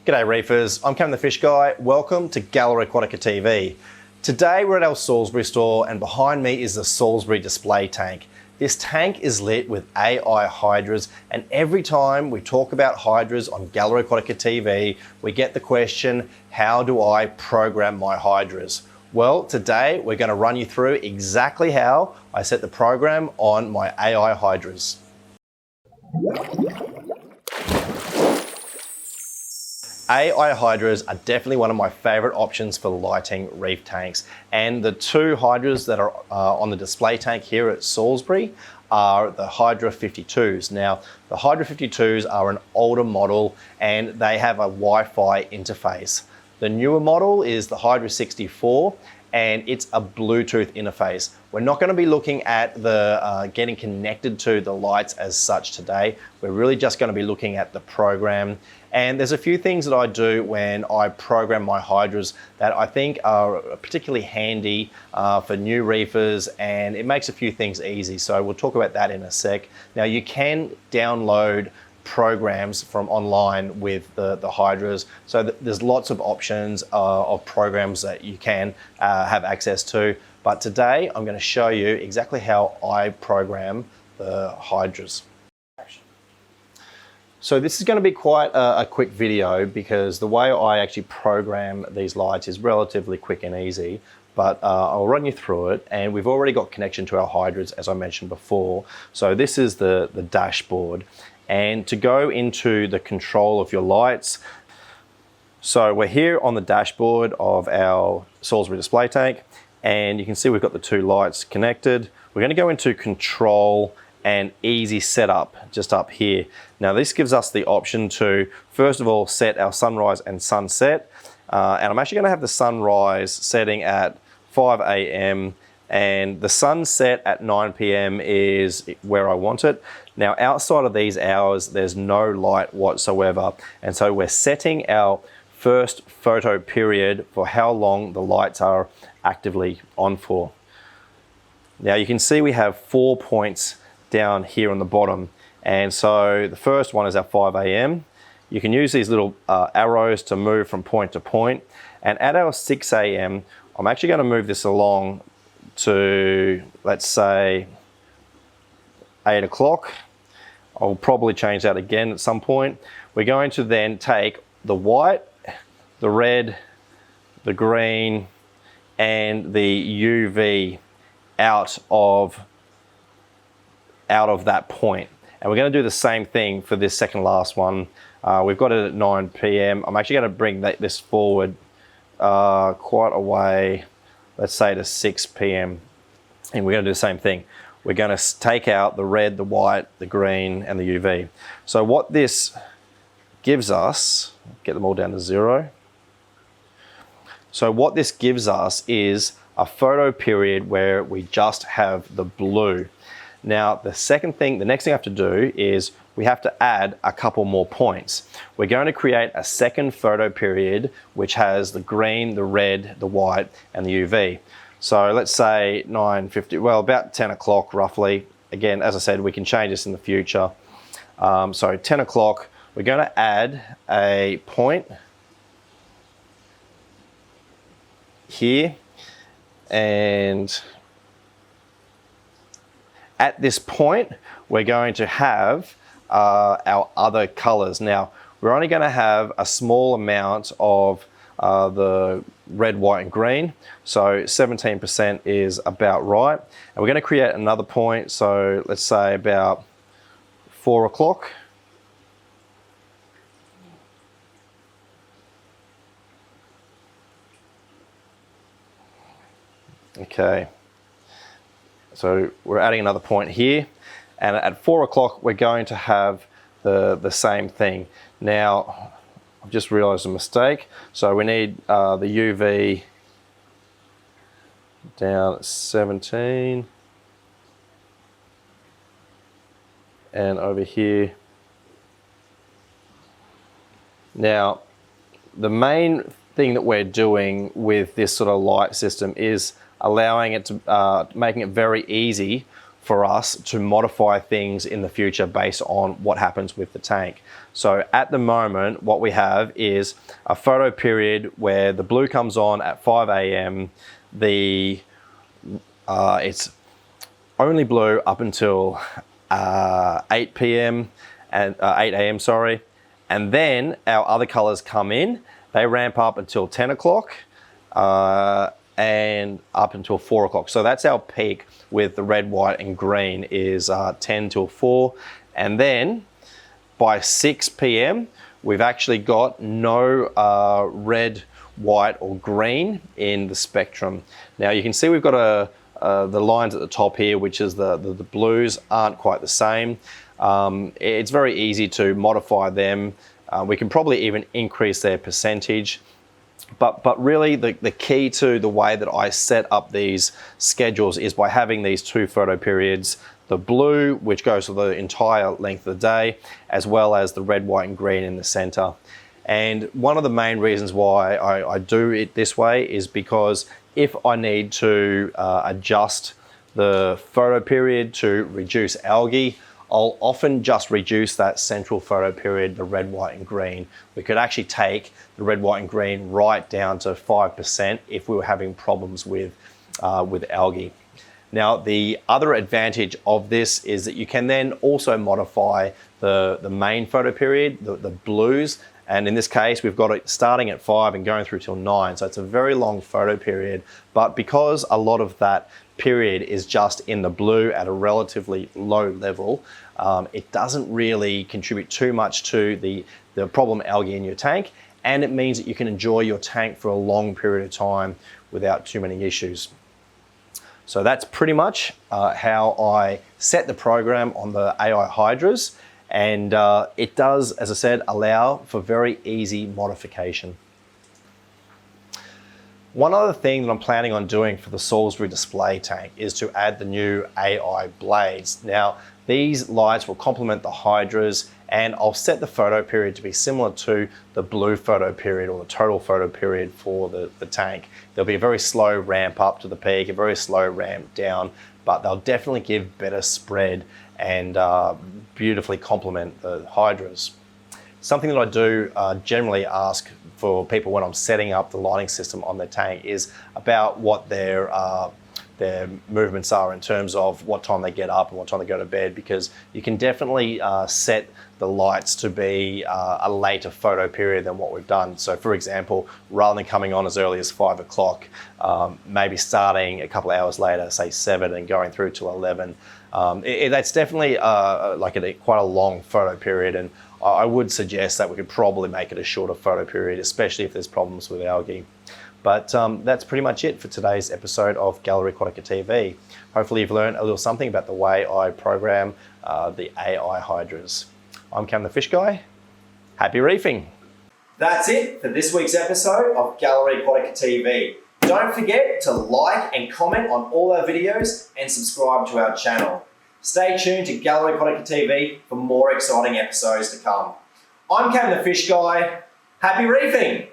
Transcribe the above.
G'day reefers, I'm Cam the Fish Guy. Welcome to Gallery Aquatica TV. Today we're at our Salisbury store and behind me is the Salisbury display tank. This tank is lit with AI Hydras, and every time we talk about Hydras on Gallery Aquatica TV, we get the question, how do I program my Hydras? Well, today we're going to run you through exactly how I set the program on my AI Hydras. AI Hydras are definitely one of my favorite options for lighting reef tanks. And the two Hydras that are on the display tank here at Salisbury are the Hydra 52s. Now, the Hydra 52s are an older model and they have a Wi-Fi interface. The newer model is the Hydra 64 and it's a Bluetooth interface. We're not going to be looking at the getting connected to the lights as such today. We're really just going to be looking at the program. And there's a few things that I do when I program my Hydras that I think are particularly handy for new reefers, and it makes a few things easy. So we'll talk about that in a sec. Now you can download programs from online with the Hydras. So there's lots of options of programs that you can have access to. But today I'm going to show you exactly how I program the Hydras. So this is going to be quite a quick video because the way I actually program these lights is relatively quick and easy, but I'll run you through it. And we've already got connection to our Hydras, as I mentioned before. So this is the dashboard. And to go into the control of your lights, so we're here on the dashboard of our Salisbury display tank, and you can see we've got the two lights connected. We're going to go into control and easy setup just up here. Now this gives us the option to first of all set our sunrise and sunset, and I'm actually going to have the sunrise setting at 5 a.m. and the sunset at 9 p.m. is where I want it. Now outside of these hours there's no light whatsoever, and so we're setting our first photo period for how long the lights are actively on for. Now you can see we have 4 points down here on the bottom, and so the first one is our 5 a.m. You can use these little arrows to move from point to point, and at our 6 a.m. I'm actually going to move this along to, let's say, 8 o'clock. I'll probably change that again at some point. We're going to then take the white, the red, the green, and the UV out of that point. And we're going to do the same thing for this second last one. We've got it at 9 p.m. I'm actually going to bring this forward quite a way, let's say to 6 p.m. And we're going to do the same thing. We're going to take out the red, the white, the green, and the UV. So what this gives us, get them all down to 0. So what this gives us is a photo period where we just have the blue. Now the next thing I have to do is we have to add a couple more points. We're going to create a second photo period which has the green, the red, the white, and the UV. So let's say 9:50, well about 10 o'clock roughly. Again, as I said, we can change this in the future. So 10 o'clock, we're going to add a point here, and at this point we're going to have our other colors. Now we're only going to have a small amount of the red, white, and green, so 17% is about right. And we're going to create another point, so let's say about 4 o'clock. Okay, so we're adding another point here, and at 4 o'clock we're going to have the same thing. Now I've just realized a mistake, so we need the UV down at 17, and over here. Now the main thing that we're doing with this sort of light system is allowing it to, making it very easy for us to modify things in the future based on what happens with the tank. So at the moment, what we have is a photo period where the blue comes on at 5 a.m. It's only blue up until 8 p.m. and 8 a.m. sorry, and then our other colors come in. They ramp up until 10 o'clock and up until 4 o'clock. So that's our peak with the red, white, and green is 10 till 4, and then by 6 p.m. we've actually got no red, white, or green in the spectrum. Now you can see we've got the lines at the top here, which is the blues aren't quite the same. It's very easy to modify them. We can probably even increase their percentage. But really the key to the way that I set up these schedules is by having these two photo periods, the blue, which goes for the entire length of the day, as well as the red, white, and green in the center. And one of the main reasons why I do it this way is because if I need to adjust the photo period to reduce algae, I'll often just reduce that central photo period, the red, white, and green. We could actually take the red, white, and green right down to 5% if we were having problems with algae. Now, the other advantage of this is that you can then also modify the main photo period, the blues, and in this case, we've got it starting at 5 and going through till 9. So it's a very long photo period, but because a lot of that period is just in the blue at a relatively low level, it doesn't really contribute too much to the problem algae in your tank, and it means that you can enjoy your tank for a long period of time without too many issues. So that's pretty much how I set the program on the AI Hydras, and it does, as I said, allow for very easy modification. One other thing that I'm planning on doing for the Salisbury display tank is to add the new AI blades. Now, these lights will complement the Hydras, and I'll set the photo period to be similar to the blue photo period or the total photo period for the tank. There'll be a very slow ramp up to the peak, a very slow ramp down, but they'll definitely give better spread and beautifully complement the Hydras. Something that I do generally ask for people when I'm setting up the lighting system on the tank is about what their movements are in terms of what time they get up and what time they go to bed, because you can definitely set the lights to be a later photo period than what we've done. So for example, rather than coming on as early as 5 o'clock, maybe starting a couple of hours later, say 7, and going through to 11. That's definitely quite a long photo period, and I would suggest that we could probably make it a shorter photo period, especially if there's problems with algae. But that's pretty much it for today's episode of Gallery Aquatica TV. Hopefully you've learned a little something about the way I program the AI Hydras. I'm Cam the Fish Guy. Happy reefing. That's it for this week's episode of Gallery Aquatica TV. Don't forget to like and comment on all our videos and subscribe to our channel. Stay tuned to Gallery Aquatica TV for more exciting episodes to come. I'm Cam the Fish Guy. Happy reefing!